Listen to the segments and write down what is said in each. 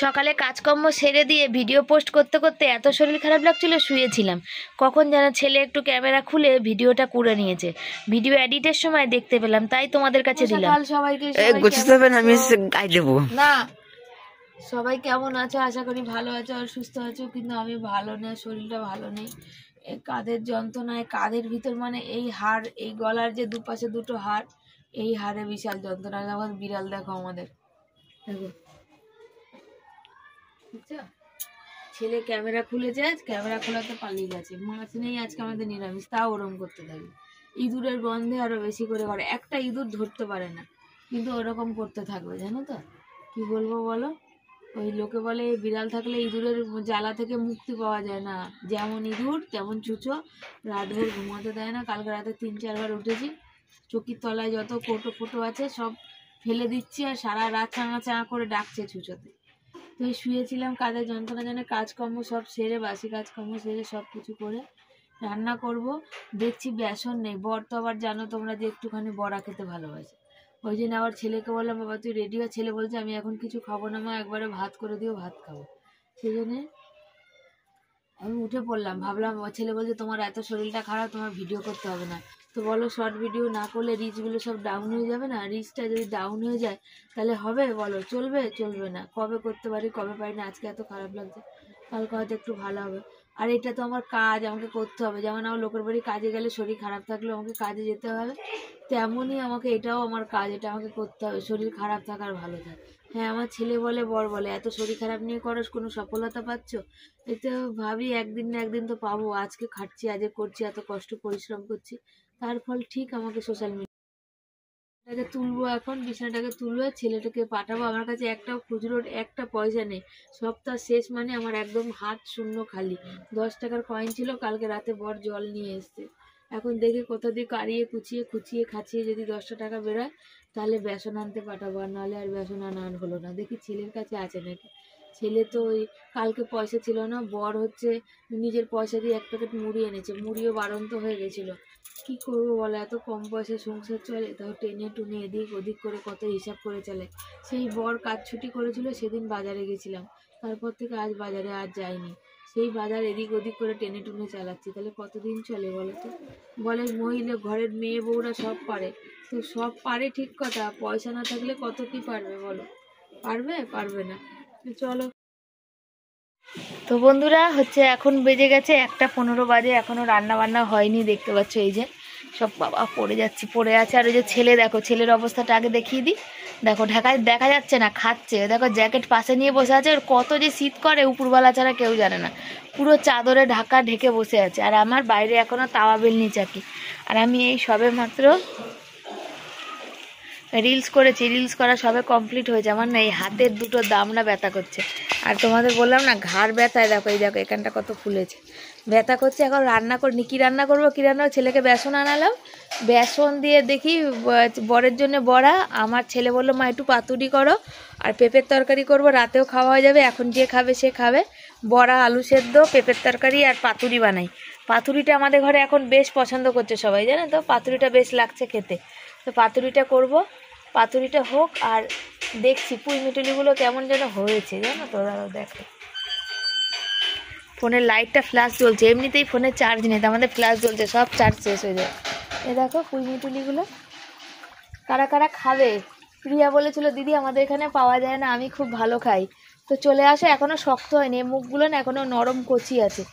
সকালে কাজকর্ম সেরে দিয়ে ভিডিও পোস্ট করতে করতে এত শরীর খারাপ লাগছিল, শুয়েছিলাম। কখন যেন ছেলে একটু ক্যামেরা খুলে ভিডিওটা করে নিয়েছে। ভিডিও এডিটের সময় দেখতে পেলাম, তাই তোমাদের কাছে দিলাম। সবাইকে না, সবাই কেমন আছো? আশা করি ভালো আছো আর সুস্থ আছো। কিন্তু আমি ভালো না, শরীরটা ভালো নেই। এই কাঁধের যন্ত্রণায়, কাঁধের ভিতর মানে এই হাড়, এই গলার যে দুপাশে দুটো হাড়, এই হাড়ে বিশাল যন্ত্রণা। যেমন বিড়াল দেখো আমাদের, দেখো, বুঝছো? ছেলে ক্যামেরা খুলেছে, ক্যামেরা খোলাতে পালিয়ে গেছে। মাছ নেই আজকে আমাদের নিরামিষ, তাও ওরম করতে থাকে। ইঁদুরের গন্ধে আরো বেশি করে করে, একটা ইঁদুর ধরতে পারে না, কিন্তু ওরকম করতে থাকবে, জানো তো? কি বলবো বলো? ওই লোকে বলে বিড়াল থাকলে ইঁদুরের জ্বালা থেকে মুক্তি পাওয়া যায় না। যেমন ইঁদুর তেমন চুচো, রাতভর ঘুমাতে দেয় না। কালকে রাতে 3-4 বার উঠেছি, চকির তলায় যত কোটো ফোটো আছে সব ফেলে দিচ্ছি, আর সারা রাত চাঙা চাঙা করে ডাকছে চুচোতে। তো শুয়েছিলাম, কাজের যন্ত্রণা জানে, কাজকর্ম সব সেরে, বাসি কাজকর্ম সেরে সব কিছু করে রান্না করব। দেখছি বেসন নেই। বর তো আবার জানো তোমরা যে একটুখানি বড়া খেতে ভালোবাসে। ওই জন্য আবার ছেলেকে বললাম, বাবা তুই রেডি হ। ছেলে বলছে আমি এখন কিছু খাবো না মা, একবারে ভাত করে দিও, ভাত খাবো। সেই জন্যে আমি উঠে পড়লাম। ভাবলাম, ছেলে বলছে তোমার এত শরীরটা খারাপ, তোমার ভিডিও করতে হবে না। তো বলো, শর্ট ভিডিও না করলে রিচগুলো সব ডাউন হয়ে যাবে না? রিচটা যদি ডাউন হয়ে যায় তাহলে হবে? বলো, চলবে? চলবে না। কবে করতে পারি কবে পারি না। আজকে এত খারাপ লাগছে, কালকে হয়তো একটু ভালো হবে। আর এটা তো আমার কাজ, আমাকে করতে হবে। যেমন আমার লোকের বাড়ি কাজে গেলে শরীর খারাপ থাকলেও আমাকে কাজে যেতে হবে, তেমনই আমাকে এটাও আমার কাজ, এটা আমাকে করতে হবে, শরীর খারাপ থাক আর ভালো থাক। হ্যাঁ, আমার ছেলে বলে, বর বলে, এত শরীর খারাপ নিয়ে করো, কোনো সফলতা পাচ্ছ? এতে ভাবি একদিন না একদিন তো পাবো। আজকে খাটছি, আজকে করছি, এত কষ্ট পরিশ্রম করছি, তার ফল ঠিক আমাকে সোশ্যাল মিডিয়াটাকে তুলবো। এখন বিছানাটাকে তুলবো, ছেলেটাকে পাঠাবো। আমার কাছে একটাও খুচরো একটা পয়সা নেই। সপ্তাহ শেষ মানে আমার একদম হাত শূন্য, খালি। 10 টাকার কয়েন ছিল, কালকে রাতে বর জল নিয়ে এসছে। এখন দেখি কোথা দিয়ে কাড়িয়ে কুচিয়ে খুচিয়ে খাচিয়ে যদি 10টা টাকা বেরোয় তাহলে বেসন আনতে পাঠাবো, আর নাহলে আর বেসন আনা হলো না। দেখি ছেলের কাছে আছে নাকি। ছেলে তো ওই কালকে পয়সা ছিল না, বর হচ্ছে নিজের পয়সা দিয়ে 1 প্যাকেট মুড়ি এনেছে, মুড়িও বাড়ন্ত হয়ে গেছিলো। কি করবো বলো, এত কম পয়সায় সংসার চলে? তাও টেনে টুনে এদিক ওদিক করে কত হিসাব করে চলে। সেই বর কাজ ছুটি করেছিল, সেদিন বাজারে গেছিলাম, তারপর থেকে আজ বাজারে আর যাইনি। সেই বাজার এদিক ওদিক করে টেনে টুনে চালাচ্ছি, তাহলে কতদিন চলে বলো তো? বলে মহিলা ঘরের মেয়ে বউরা সব পারে, তো সব পারে ঠিক কথা, পয়সা না থাকলে কত কি পারবে বলো? পারবে? পারবে না। চলো। তো বন্ধুরা হচ্ছে এখন বেজে গেছে 1:15 বাজে, এখনো রান্না বান্না হয়নি। দেখতে পাচ্ছ এই যে সব বাবা পড়ে যাচ্ছি, পড়ে আছে। আর ওই যে ছেলে, দেখো ছেলের অবস্থাটা আগে দেখিয়ে দিই। দেখো ঢাকায় দেখা যাচ্ছে না, খাচ্ছে। দেখো জ্যাকেট পাশে নিয়ে বসে আছে। ওর কত যে শীত করে উপরবেলা ছাড়া কেউ জানে না। পুরো চাদরে ঢাকা ঢেকে বসে আছে। আর আমার বাইরে এখনো তাওয়া বেলনি চাকি। আর আমি এই সবে মাত্র রিলস করেছি, রিলস করা সবে কমপ্লিট হয়েছে। আমার না এই হাতের দুটো দামড়া ব্যথা করছে। আর তোমাদের বললাম না ঘাড় ব্যথায়, দেখো এই দেখো এখানটা কত ফুলেছে, ব্যথা করছে। এখন রান্না করিনি, কী রান্না করবো, কী রান্না? ছেলেকে বেসন আনালাম, বেসন দিয়ে দেখি বরের জন্য বড়া। আমার ছেলে বললো মা একটু পাতুরি করো, আর পেঁপের তরকারি করব, রাতেও খাওয়া হয়ে যাবে। এখন যে খাবে সে খাবে। বড়া, আলু সেদ্ধ, পেঁপের তরকারি আর পাতুরি বানাই। পাতুরিটা আমাদের ঘরে এখন বেশ পছন্দ করছে সবাই, জানো তো? পাতুরিটা বেশ লাগছে খেতে, তো পাতুরিটা করব। পাতুরিটা হোক, আর দেখছি পুঁই মিটুলিগুলো কেমন যেন হয়েছে, জানো তো? দাঁড়াও দেখো, ফোনের লাইটটা ফ্ল্যাশ জ্বলছে, এমনিতেই ফোনের চার্জ নেই, তো আমাদের ফ্ল্যাশ জ্বলছে, সব চার্জ শেষ হয়ে যায়। এ দেখো পুঁই মিটুলিগুলো কারা কারা খাবে? প্রিয়া বলেছিল দিদি আমাদের এখানে পাওয়া যায় না, আমি খুব ভালো খাই, তো চলে আসে। এখনও শক্ত হয়নি, মুখগুলো না এখনও নরম কচি আছে।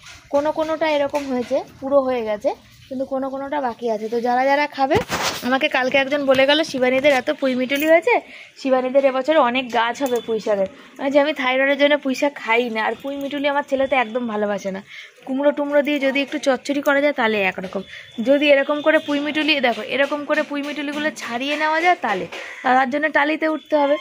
কোনোটা এরকম হয়েছে পুরো হয়ে গেছে, কিন্তু কোনোটা বাকি আছে। তো যারা যারা খাবে, আমাকে কালকে একজন বলে গেল শিবানীদের এত পুঁই মিটুলি হয়েছে, শিবানীদের এবছরে অনেক গাছ হবে পুঁই শাকের। যে আমি থাইরয়েডের জন্য পুঁই শাক খাই না, আর পুঁই মিটুলি আমার ছেলে তো একদম ভালোবাসে না। কুমড়ো টুমড়ো দিয়ে যদি একটু চচ্চড়ি করা যায় তাহলে একরকম, যদি এরকম করে পুঁই মিটুলি, দেখো এরকম করে পুঁই মিটুলিগুলো ছাড়িয়ে নেওয়া যায় তাহলে, তার জন্য টালিতে উঠতে হবে।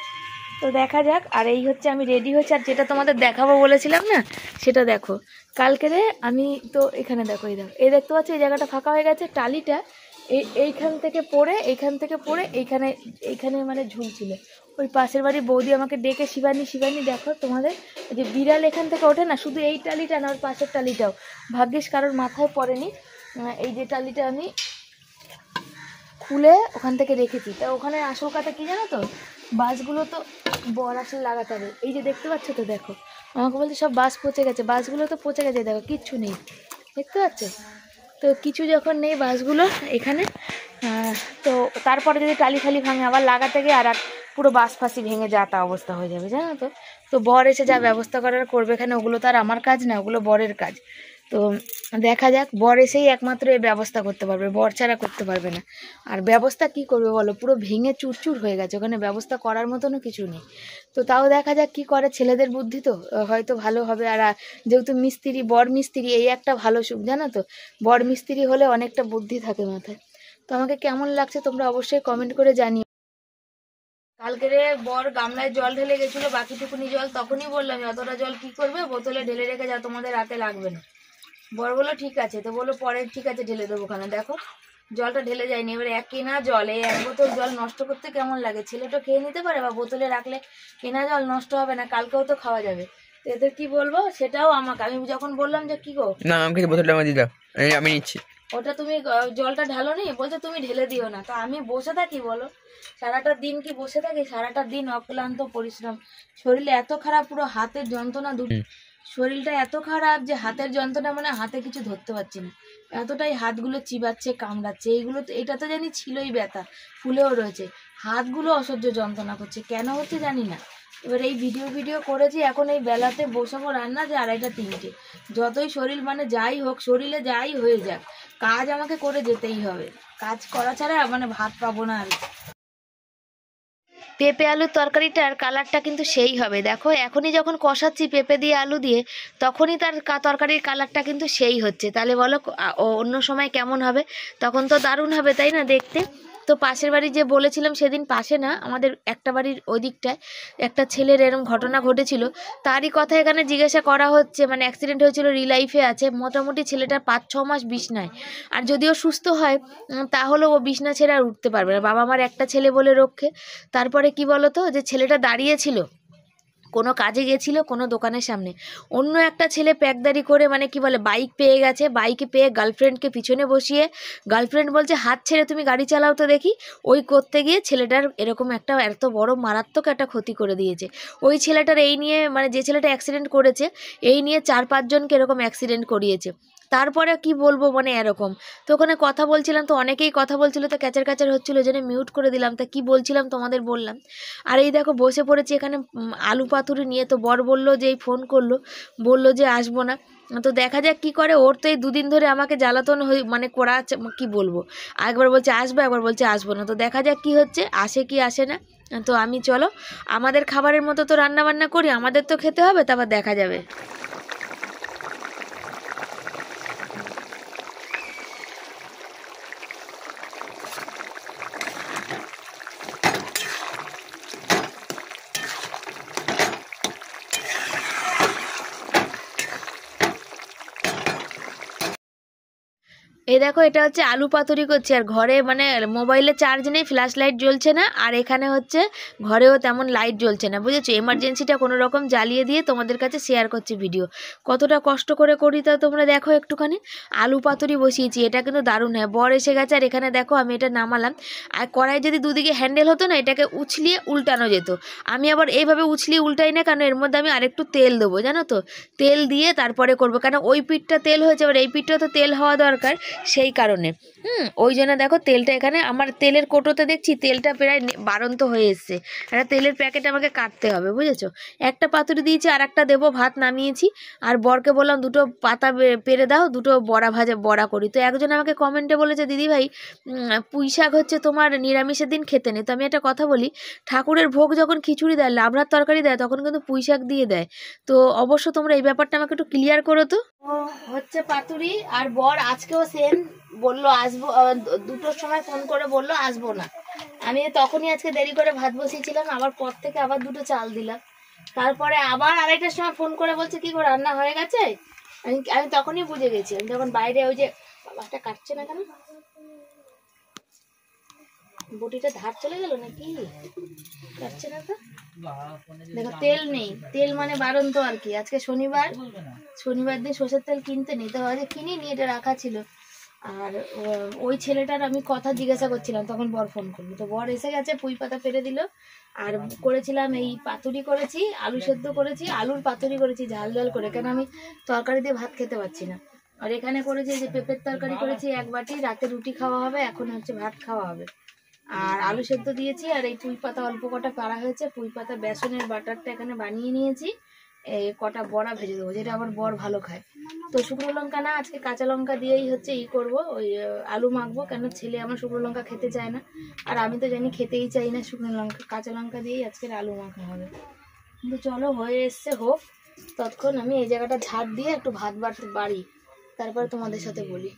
তো দেখা যাক। আর এই হচ্ছে আমি রেডি হয়েছি, আর যেটা তোমাদের দেখাবো বলেছিলাম না, সেটা দেখো। কালকে আমি তো এখানে দেখো, এই দেখো, এই দেখতে পাচ্ছি এই জায়গাটা ফাঁকা হয়ে গেছে, টালিটা এইখান থেকে পড়ে এইখানে মানে ঝুলছিল। ওই পাশের বাড়ির বৌদি আমাকে ডেকে, শিবানী দেখো তোমাদের যে বিড়াল এখান থেকে ওঠে না, শুধু এই টালিটা না, ওর পাশের টালিটাও, ভাগ্যিস কারোর মাথায় পড়েনি। এই যে টালিটা আমি খুলে ওখান থেকে রেখেছি। তা ওখানে আসল কথা কি জানো তো, বাসগুলো তো বর আসলে লাগাতে হবে। এই যে দেখতে পাচ্ছ তো, দেখো আমাকে বলছে সব বাস পচে গেছে, বাসগুলো তো পচে গেছে, দেখো কিচ্ছু নেই, দেখতে পাচ্ছ তো কিছু যখন নেই বাসগুলো এখানে, তো তারপরে যদি টালি ফালি ভাঙে আবার লাগাতে গিয়ে আর পুরো বাস ফাঁসি ভেঙে যা তা অবস্থা হয়ে যাবে, জানো তো। তো বর এসে যা ব্যবস্থা করার করবে এখানে, ওগুলো তো আর আমার কাজ না, ওগুলো বরের কাজ। তো দেখা যাক, বর এসেই একমাত্র এই ব্যবস্থা করতে পারবে, বর ছাড়া করতে পারবে না। আর ব্যবস্থা কি করবে বলো, পুরো ভেঙে চুরচুর হয়ে গেছে, ওখানে ব্যবস্থা করার মতনও কিছু নেই। তো তাও দেখা যাক কি করে, ছেলেদের বুদ্ধি তো হয়তো ভালো হবে। আর যেহেতু মিস্ত্রি, বর মিস্ত্রি, এই একটা ভালো সুখ জানো তো, বর মিস্ত্রি হলে অনেকটা বুদ্ধি থাকে মাথায়। তো আমাকে কেমন লাগছে তোমরা অবশ্যই কমেন্ট করে জানিও। কালকে বর গামলায় জল ঢেলে গেছিলো, বাকিটুকুনি জল তখনই বললাম অতটা জল কি করবে, বোতলে ঢেলে রেখে যা, তোমাদের রাতে লাগবে না। বর বললো ঠিক আছে, তো বললো পরে ঠিক আছে ঢেলে দেবো ওখানে। দেখো জলটা ঢেলে যায়নি। এবারে এক কেনা জল, এই 1 বোতল জল নষ্ট করতে কেমন লাগে, ছেলেটা খেয়ে নিতে পারে, বা বোতলে রাখলে কেনা জল নষ্ট হবে না, কালকেও তো খাওয়া যাবে। তো এদের কি বলবো সেটাও আমাকে, আমি যখন বললাম যে কি গো না আমাকে বোতলটা আমার দিয়ে দাও, আমি নিচ্ছি। ওটা তুমি জলটা ঢালো নি, বলছে তুমি ঢেলে দিও না। তো আমি বসে থাকি বলো, সারাটা দিন কি বসে থাকি, সারাটা দিন অক্লান্ত পরিশ্রম, শরীরে এত খারাপ, পুরো হাতের যন্ত্রণা, শরীরটা এত খারাপ যে হাতের যন্ত্রণা, মানে হাতে কিছু ধরতে পারছি না, এতটাই হাতগুলো চিবাচ্ছে, কামড়াচ্ছে। এইগুলো তো, এটা তো জানি ছিলই ব্যথা, ফুলেও রয়েছে, হাতগুলো অসহ্য যন্ত্রণা করছে, কেন হচ্ছে জানি না। এবার এই ভিডিও করেছি, এখন এই বেলাতে বসাবো রান্না যে 2:30-3টে, যতই শরীর মানে যাই হোক, শরীরে যাই হয়ে যাক, কাজ আমাকে করে যেতেই হবে, কাজ করা ছাড়া মানে ভাত পাবো না। আর পেঁপে আলুর তরকারিটার কালারটা কিন্তু সেই হবে, দেখো এখনই যখন কষাচ্ছি পেঁপে দিয়ে আলু দিয়ে, তখনই তার তরকারির কালারটা কিন্তু সেই হচ্ছে। তাহলে বলো অন্য সময় কেমন হবে, তখন তো দারুণ হবে, তাই না দেখতে। তো পাশের বাড়ি যে বলেছিলাম সেদিন, পাশে না আমাদের একটা বাড়ির ওই দিকটায় একটা ছেলের এরকম ঘটনা ঘটেছিল, তারই কথা এখানে জিজ্ঞাসা করা হচ্ছে। মানে অ্যাক্সিডেন্ট হয়েছিল, রিলাইফে আছে, মোটামুটি ছেলেটা 5-6 মাস বিছনায়। আর যদিও সুস্থ হয় তাহলেও ও বিছনা ছেড়ে আর উঠতে পারবে না, বাবা মার একটা ছেলে বলে রক্ষে। তারপরে কি বলতো, যে ছেলেটা দাঁড়িয়েছিল, কোনো কাজে গেছিল কোনো দোকানের সামনে, অন্য একটা ছেলে প্যাকদারি করে, মানে কি বলে, বাইক পেয়ে গেছে, বাইকে পেয়ে গার্লফ্রেন্ডকে পিছনে বসিয়ে, গার্লফ্রেন্ড বলছে হাত ছেড়ে তুমি গাড়ি চালাও তো দেখি, ওই করতে গিয়ে ছেলেটার এরকম একটা এত বড় মারাত্মক একটা ক্ষতি করে দিয়েছে। ওই ছেলেটার এই নিয়ে, মানে যে ছেলেটা অ্যাক্সিডেন্ট করেছে, এই নিয়ে 4-5 জনকে এরকম অ্যাক্সিডেন্ট করিয়েছে। তারপরে কি বলবো, মানে এরকম। তো ওখানে কথা বলছিলাম, তো অনেকেই কথা বলছিল, তো ক্যাচার ক্যাচার হচ্ছিলো, যেন মিউট করে দিলাম। তা কি বলছিলাম তোমাদের বললাম। আর এই দেখো বসে পড়েছি এখানে আলু পাতুরি নিয়ে। তো বর বললো যে, এই ফোন করলো, বললো যে আসবো না। তো দেখা যাক কি করে, ওর তো এই 2 দিন ধরে আমাকে জ্বালাতন মানে করা, কি বলবো, একবার বলছে আসবো, একবার বলছে আসবো না। তো দেখা যাক কি হচ্ছে, আসে কি আসে না। তো আমি চলো, আমাদের খাবারের মতো তো রান্না বান্না করি, আমাদের তো খেতে হবে, তারপর দেখা যাবে। এই দেখো এটা হচ্ছে আলু পাতুরি করছি, আর ঘরে মানে মোবাইলে চার্জ নেই, ফ্ল্যাশ লাইট জ্বলছে না, আর এখানে হচ্ছে ঘরেও তেমন লাইট জ্বলছে না, বুঝেছো। এমার্জেন্সিটা কোনো রকম জ্বালিয়ে দিয়ে তোমাদের কাছে শেয়ার করছি ভিডিও, কতটা কষ্ট করে করি তা তোমরা দেখো একটুখানি। আলু পাতুরি বসিয়েছি, এটা কিন্তু দারুণ হয়। বর এসে গেছে, আর এখানে দেখো আমি এটা নামালাম। আর কড়াই যদি দুদিকে হ্যান্ডেল হতো না, এটাকে উছলিয়ে উল্টানো যেত। আমি আবার এইভাবে উছলিয়ে উল্টাই না, কারণ এর মধ্যে আমি আরেকটু তেল দেবো, জানো তো, তেল দিয়ে তারপরে করবো, কারণ ওই পিঠটা তেল হয়েছে, আবার এই পিঠটা তো তেল হওয়া দরকার, সেই কারণে ওই জন্য দেখো তেলটা এখানে আমার তেলের কোটোতে দেখছি তেলটা প্রায় বাড়ন্ত হয়ে এসছে, একটা তেলের প্যাকেট আমাকে কাটতে হবে, বুঝেছো। একটা পাতুরি দিয়েছি, আর একটা দেবো, ভাত নামিয়েছি। আর বরকে বললাম 2টো পাতা পেরে দাও, 2টো বড়া করি। তো একজন আমাকে কমেন্টে বলেছে, দিদি ভাই পুঁই শাক হচ্ছে তোমার নিরামিষের দিন খেতে নেই। তো আমি একটা কথা বলি, ঠাকুরের ভোগ যখন খিচুড়ি দেয়, লাবড়ার তরকারি দেয়, তখন কিন্তু পুঁই শাক দিয়ে দেয়। তো অবশ্য তোমরা এই ব্যাপারটা আমাকে একটু ক্লিয়ার করো তো। হচ্ছে পাতুরি, আর বর আজকেও সেম বললো আসবো, 2টোর সময় ফোন করে বললো আসবো না। আমি তখনই আজকে দেরি করে ভাত বসিয়েছিলাম, আবার পর থেকে আবার 2টো চাল দিলাম, তারপরে আবার 2:30টার সময় ফোন করে বলছে কি গো রান্না হয়ে গেছে। আমি তখনই বুঝে গেছি, আমি যখন বাইরে ওই যে বাবাটা কাটছে না কেন, বটিটা ধার চলে গেল নাকি, কাটছে না তো। দেখো তেল নেই, তেল মানে বারন্ত আর কি। আজকে শনিবার দিন সরষের তেল কিনতে নেই, তো আজকে কিনিনি, এটা রাখা ছিল। আর ওই ছেলেটার আমি কথা জিজ্ঞাসা করছিলাম, তখন বর ফোন করলো, তো বর এসে গেছে, পুঁই পাতা পেরে দিল। আর করেছিলাম এই পাতুরি করেছি, আলু সেদ্ধ করেছি, আলুর পাতুরি করেছি ঝাল ঝাল করে, কেন আমি তরকারি দিয়ে ভাত খেতে পারছি না। আর এখানে করেছি যে পেঁপের তরকারি করেছি 1 বাটি, রাতে রুটি খাওয়া হবে, এখন হচ্ছে ভাত খাওয়া হবে। আর আলু সেদ্ধ দিয়েছি, আর এই পুঁই পাতা অল্প কটা পাড়া হয়েছে, পুঁই পাতা বেসনের বাটারটা এখানে বানিয়ে নিয়েছি, এই কটা বড়া ভেজে দেবো, যেটা আমার বর ভালো খায়। তো শুকনো লঙ্কা না, আজকে কাঁচা লঙ্কা দিয়েই হচ্ছে করবো, ওই আলু মাখবো, কেন ছেলে আমার শুকনো লঙ্কা খেতে চায় না, আর আমি তো জানি খেতেই চাই না শুকনো লঙ্কা, কাঁচা লঙ্কা দিয়েই আজকের আলু মাখা হবে। কিন্তু চলো হয়ে এসছে, হোক, ততক্ষণ আমি এই জায়গাটা ঝাড় দিয়ে একটু ভাত বাড়ি, তারপর তোমাদের সাথে বলি।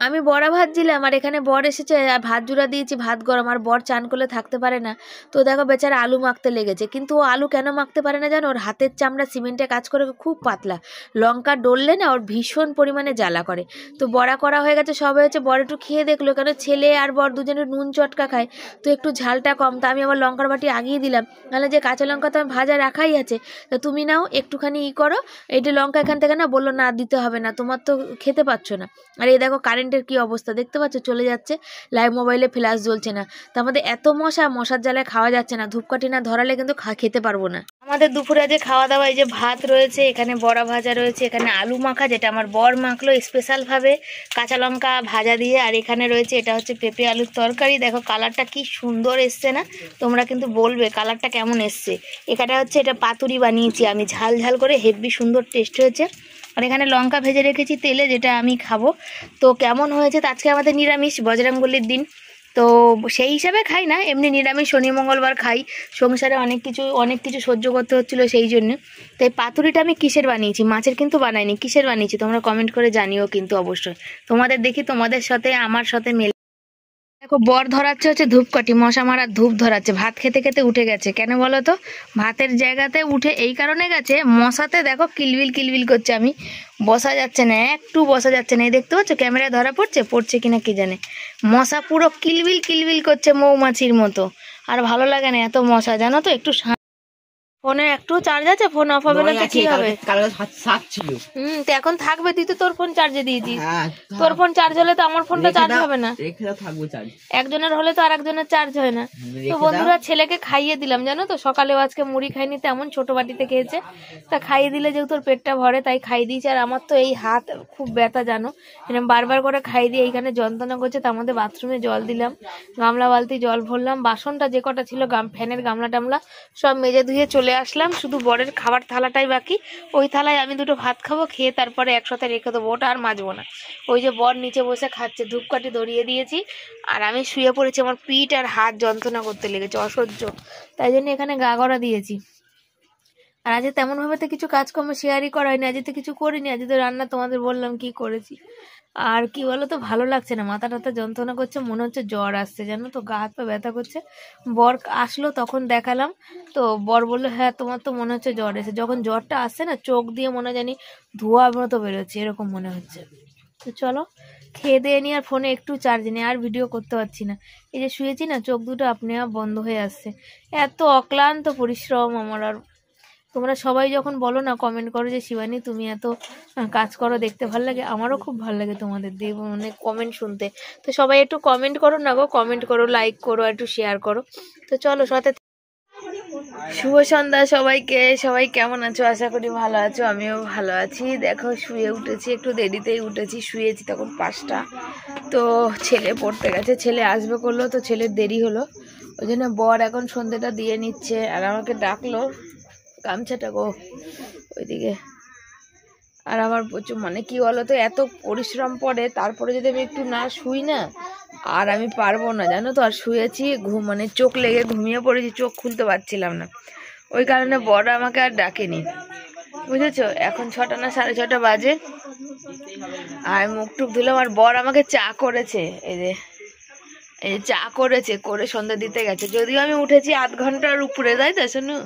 আমি বড়া ভাজছিলাম, আর এখানে বর এসেছে, ভাত জুড়া দিয়েছি, ভাত গরম, আর বর চান করলে থাকতে পারে না, তো দেখো বেচারা আলু মাখতে লেগেছে। কিন্তু ও আলু কেন মাখতে পারে না জানো, ওর হাতের চামড়া সিমেন্টে কাজ করে খুব পাতলা, লঙ্কা ডললে না ওর ভীষণ পরিমাণে জ্বালা করে। তো বড়া করা হয়ে গেছে, সব হয়েছে, বর একটু খেয়ে দেখলো, কেন ছেলে আর বর দুজনে নুন চটকা খায়, তো একটু ঝালটা কম, তা আমি আবার লঙ্কার বাটি আগিয়ে দিলাম, নাহলে যে কাঁচা লঙ্কা তো আমি ভাজা রাখাই আছে, তো তুমি নাও একটুখানি করো, এইটা লঙ্কা এখান থেকে না, বললো না দিতে হবে না, তোমার তো খেতে পাচ্ছ না। আর এই দেখো কারেন্টের কি অবস্থা দেখতে পাচ্ছ, চলে যাচ্ছে, লাইভ মোবাইলে ফ্ল্যাশ জ্বলছে না, তার মধ্যে এত মশার জ্বালায় খাওয়া যাচ্ছে না, ধূপকাঠি না ধরালে কিন্তু খেতে পারবো না। আমাদের দুপুরে যে খাওয়া দাওয়া, এই যে ভাত রয়েছে, এখানে বড়া ভাজা রয়েছে, এখানে আলু মাখা, যেটা আমার বর মাখলো স্পেশাল ভাবে কাঁচা লঙ্কা ভাজা দিয়ে, আর এখানে রয়েছে এটা হচ্ছে পেঁপে আলুর তরকারি। দেখো কালারটা কি সুন্দর এসছে না, তোমরা কিন্তু বলবে কালারটা কেমন এসছে। এখানে হচ্ছে এটা পাতুরি বানিয়েছি আমি ঝাল ঝাল করে, হেভি সুন্দর টেস্ট হয়েছে। আর এখানে লঙ্কা ভেজে রেখেছি তেলে, যেটা আমি খাবো। তো কেমন হয়েছে, আজকে আমাদের নিরামিষ, বজরংবলীর দিন, তো সেই হিসাবে খাই না, এমনি নিরামিষ, শনি মঙ্গলবার খাই, সংসারে অনেক কিছু সহ্য করতে হচ্ছিলো সেই জন্য। তো এই পাতুরিটা আমি কিসের বানিয়েছি, মাছের কিন্তু বানাইনি, কিসের বানিয়েছি তোমরা কমেন্ট করে জানিও কিন্তু অবশ্যই, তোমাদের দেখি তোমাদের সাথে আমার সাথে মেলে। দেখো বর ধরাচ্ছে হচ্ছে ধূপকাঠি, মশা মারার ধূপ ধরাচ্ছে, ভাত খেতে খেতে উঠে গেছে, কেন বলো তো, ভাতের জায়গাতে উঠে এই কারণে গেছে, মশাতে দেখো কিলবিল করছে, আমি বসা যাচ্ছে না, একটু বসা যাচ্ছে না, এই দেখতে পাচ্ছ ক্যামেরায় ধরা পড়ছে কিনা কি জানে, মশা পুরো কিলবিল করছে মৌমাছির মতো, আর ভালো লাগে না এত মশা, জানো তো। একটু ফোনে একটু চার্জ আছে, ফোন অফ হবে না তো কি হবে, তো এখন থাকবে, তুই তো তোর ফোন চার্জে দিয়ে দিস, তোর ফোন চার্জ হলে তো আমার ফোনটা চার্জ হবে না, একজনের হলে তো আর একজনের চার্জ হয় না। তো বন্ধুরা ছেলেকে খাইয়ে দিলাম, জানো তো, সকালেও আজকে মুড়ি খাইনি, তেমন ছোট বাটিতে খেয়েছে, তা খাইয়ে দিলে যেহেতু তোর পেটটা ভরে তাই খাই দিয়েছে। আর আমার তো এই হাত খুব ব্যথা, জানো, এরকম বারবার করে খাই দিয়ে এইখানে যন্ত্রণা করছে, তার মধ্যে বাথরুমে জল দিলাম, গামলা বালতি জল ভরলাম, বাসনটা যে কটা ছিল ফ্যানের গামলা টামলা সব মেজে ধুয়ে চলে আসলাম, শুধু বরের খাবার থালাটাই বাকি, ওই থালায় আমি দুটো ভাত খাবো, খেয়ে তারপরে একসাথে রেখে দেবো, ওটা আর মাজবো না। ওই যে বর নিচে বসে খাচ্ছে, ধূপকাঠি ধরিয়ে দিয়েছি, আর আমি শুয়ে পড়েছি, আমার পিঠ আর হাত যন্ত্রণা করতে লেগেছে অসহ্য, তাই জন্য এখানে গা গড়া দিয়েছি। আর আজ তেমন ভাবে তো কিছু কাজকর্ম শেয়ারই করা হয়নি, আজ তো কিছু করিনি, আজ তো রান্না তোমাদের বললাম কি করেছি। আর কি বলো তো, ভালো লাগছে না, মাথা টাথা যন্ত্রণা করছে, মনে হচ্ছে জ্বর আসছে, জানো তো, গা হাত পা ব্যথা করছে। বর আসলো তখন দেখালাম, তো বর বললো হ্যাঁ তোমার তো মনে হচ্ছে জ্বর এসে, যখন জ্বরটা আসছে না চোখ দিয়ে মনে জানি ধোঁয়া মতো বেরোচ্ছে, এরকম মনে হচ্ছে। তো চলো খেয়ে দিয়ে নিয়ে, আর ফোনে একটু চার্জ নেই, আর ভিডিও করতে পারছি না, এই যে শুয়েছি না, চোখ দুটো আপনি আপ বন্ধ হয়ে আসছে, এত অক্লান্ত পরিশ্রম আমার। আর তোমরা সবাই যখন বলো না, কমেন্ট করো যে শিবানী তুমি এত কাজ করো, দেখতে ভালো লাগে, আমারও খুব ভালো লাগে তোমাদের দিয়ে মানে কমেন্ট শুনতে। তো সবাই একটু কমেন্ট করো না গো, কমেন্ট করো, লাইক করো, একটু শেয়ার করো। তো চলো সাথে শুভ সন্ধ্যা সবাইকে, সবাই কেমন আছো, আশা করি ভালো আছো, আমিও ভালো আছি। দেখো শুয়ে উঠেছি, একটু দেরিতেই উঠেছি, শুয়েছি তখন 5টা, তো ছেলে পড়তে গেছে, ছেলে আসবে করলো, তো ছেলের দেরি হলো, ওই জন্য বর এখন সন্ধ্যেটা দিয়ে নিচ্ছে, আর আমাকে ডাকলো গামছাটা গো ওইদিকে। আর আমার প্রচুর মানে কি বলতো, এত পরিশ্রম পড়ে, তারপরে যদি আমি একটু না শুই না, আর আমি পারবো না, জানো তো। আর শুয়েছি, মানে চোখ লেগে ঘুমিয়ে পড়েছি, চোখ খুলতে পারছিলাম না, ওই কারণে বড় আমাকে আর ডাকেনি, বুঝেছো। এখন 6টা না 6:30 বাজে, আর মুখ টুক ধুলাম, আর বর আমাকে চা করেছে, এই যে চা করেছে, করে সন্ধ্যা দিতে গেছে, যদিও আমি উঠেছি 8 ঘন্টার উপরে, তাই তো শোনো,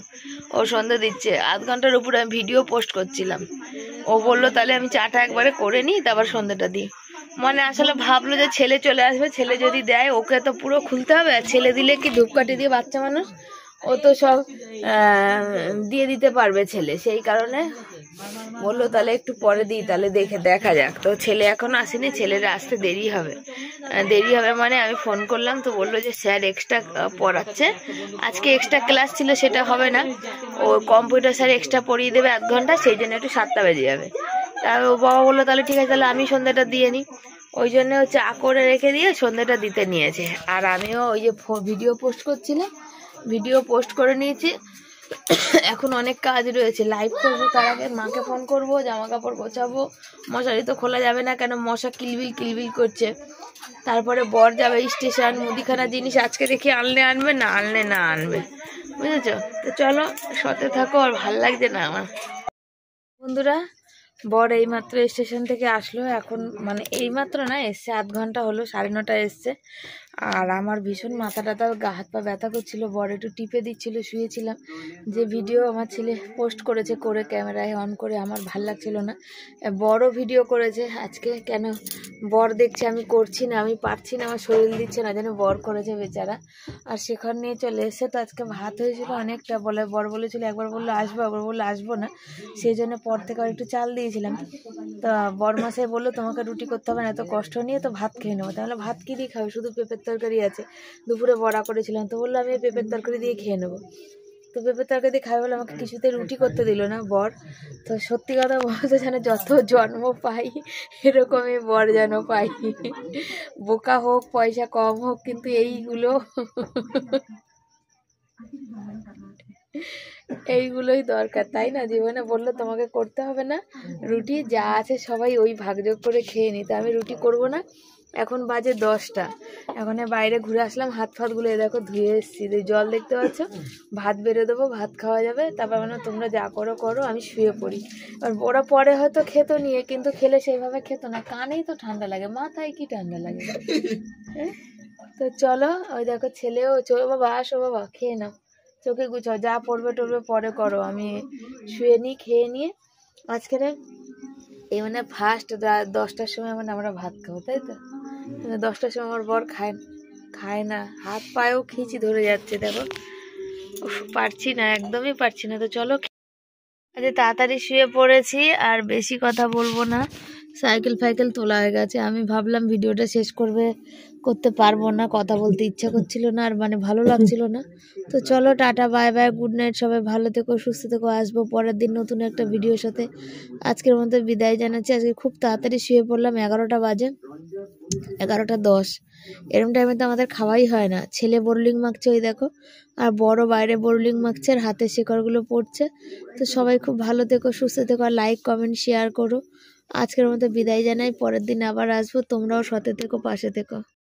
ও সন্ধ্যা দিচ্ছে 8 ঘন্টার উপরে, আমি ভিডিও পোস্ট করছিলাম, ও বললো তাহলে আমি চাটা একবারে করে নিই, তারপর সন্ধ্যাটা দিই, মানে আসলে ভাবলো যে ছেলে চলে আসবে, ছেলে যদি দেয় ওকে তো পুরো খুলতে হবে, আর ছেলে দিলে কি ধূপকাঠি দিয়ে, বাচ্চা মানুষ ও তো সব দিয়ে দিতে পারবে ছেলে, সেই কারণে বললো তাহলে একটু পরে দিই, তাহলে দেখা যাক। তো ছেলে এখনো আসেনি, ছেলের আসতে দেরি হবে। মানে আমি ফোন করলাম তো বললো যে স্যার এক্সট্রা পড়াচ্ছে, আজকে এক্সট্রা ক্লাস ছিল সেটা হবে না, ও কম্পিউটার স্যার এক্সট্রা পড়িয়ে দেবে 1 ঘন্টা, সেই জন্য একটু 7টা বেজে যাবে। তা ও বাবা বললো তাহলে ঠিক আছে, তাহলে আমি সন্ধ্যাটা দিয়ে নিই। ওই জন্য চা করে রেখে দিয়ে সন্ধ্যাটা দিতে নিয়েছে। আর আমিও ওই যে ভিডিও পোস্ট করছিলাম, ভিডিও পোস্ট করে নিয়েছি। এখন অনেক কাজ রয়েছে, লাইভ করবো, তার আগে মাকে ফোন করবো, জামা কাপড় গোছাবো, মশারি তো খোলা যাবে না, কেন মশা কিলবিল করছে। তারপরে বর যাবে স্টেশন, মুদিখানা জিনিস আজকে দেখি আনবে, না আনবে, বুঝেছো? তো চলো সাথে থাকো, আর ভাল লাগছে না আমার। বন্ধুরা, বর এইমাত্র স্টেশন থেকে আসলো, এখন মানে এইমাত্র না, এসছে 8 ঘন্টা হলো, 9:30 এসছে। আর আমার ভীষণ মাথা টাথা গা হাত পা ব্যথা করছিল, বর একটু টিপে দিচ্ছিল, শুয়েছিলাম। যে ভিডিও আমার ছেলে পোস্ট করেছে করে ক্যামেরায় অন করে, আমার ভাল লাগছিল না। বড় ভিডিও করেছে আজকে, কেন বর দেখছে আমি করছি না, আমি পারছি না, আমার শরীর দিচ্ছে না, যেন বর করেছে বেচারা। আর সেখান নিয়ে চলে এসে, তো আজকে ভাত হয়েছিল অনেকটা, বর বলেছিল, একবার বললো আসবো, একবার বললো আসবো না, সেই জন্য পর থেকে আর একটু চাল দিয়েছিলাম। তা বরমাসাই বললো তোমাকে রুটি করতে হবে না, এত কষ্ট নিয়ে, তো ভাত খেয়ে নেবো। তাহলে ভাত কি দিয়ে খাবে, শুধু পেঁপের তরকারি আছে, দুপুরে বড়া করেছিলাম, তো বললো আমি পেঁপের তরকারি দিয়ে খেয়ে নেবো। তো পেঁপের তরকারি দিয়ে খাবে বলে আমাকে কিছুতে রুটি করতে দিল না বর। তো সত্যি কথা বলতে, যেন যত জন্ম পাই এরকমই বর যেন পাই, বোকা হোক পয়সা কম হোক, কিন্তু এইগুলোই দরকার, তাই না জীবনে? বললো তোমাকে করতে হবে না, রুটি যা আছে সবাই ওই ভাগযোগ করে খেয়ে নিতে, আমি রুটি করব না। এখন বাজে 10টা, এখন বাইরে ঘুরে আসলাম, হাত ফাতগুলো দেখো ধুয়ে এসেছি, জল দেখতে পাচ্ছ, ভাত বেড়ে দেবো, ভাত খাওয়া যাবে, তারপর মানে তোমরা যা করো, আমি শুয়ে পড়ি। আর ওরা পরে হয়তো খেত নিয়ে, কিন্তু খেলে সেইভাবে খেত না, কানেই তো ঠান্ডা লাগে, মাথায় কি ঠান্ডা লাগে। তো চলো, ওই দেখো ছেলেও, চলো বাবা, আসো বাবা, খেয়ে নাও, চোখে গুছাও, যা পড়বে পরে করো, আমি শুয়ে নিই, খেয়ে নিয়ে আজকের এই মানে ফার্স্ট 10টার সময় মানে আমরা ভাত খাবো, তাই তো? 10টার সময় আমার বর খায় না, হাত পায়েও খিঁচি ধরে যাচ্ছে, দেখো পারছি না, একদমই পারছি না। তো চলো, আজ তাড়াতাড়ি শুয়ে পড়েছি, আর বেশি কথা বলবো না, সাইকেল তোলা হয়ে গেছে। আমি ভাবলাম ভিডিওটা শেষ করতে পারবো না, কথা বলতে ইচ্ছা করছিল না, আর মানে ভালো লাগছিল না। তো চলো, tata, bye bye, good night, সবাই ভালো থেকো, সুস্থ থেকো, আসবো পরের দিন নতুন একটা ভিডিওর সাথে। আজকের মতো বিদায় জানাচ্ছি। আজকে খুব তাড়াতাড়ি শুয়ে পড়লাম, 11টা বাজে, 11টা 10, এরকম টাইমে তো আমাদের খাওয়াই হয় না। ছেলে বোরলিং মাখছে, ওই দেখো, আর বড় বাইরে বোরলিং মাখছে, আর হাতের শেকড়গুলো পড়ছে। তো সবাই খুব ভালো থেকো, সুস্থ থেকো, আর লাইক কমেন্ট শেয়ার করো। আজকের মতো বিদায় জানাই, পরের দিন আবার আসবো, তোমরাও সাথে থেকো, পাশে থেকো।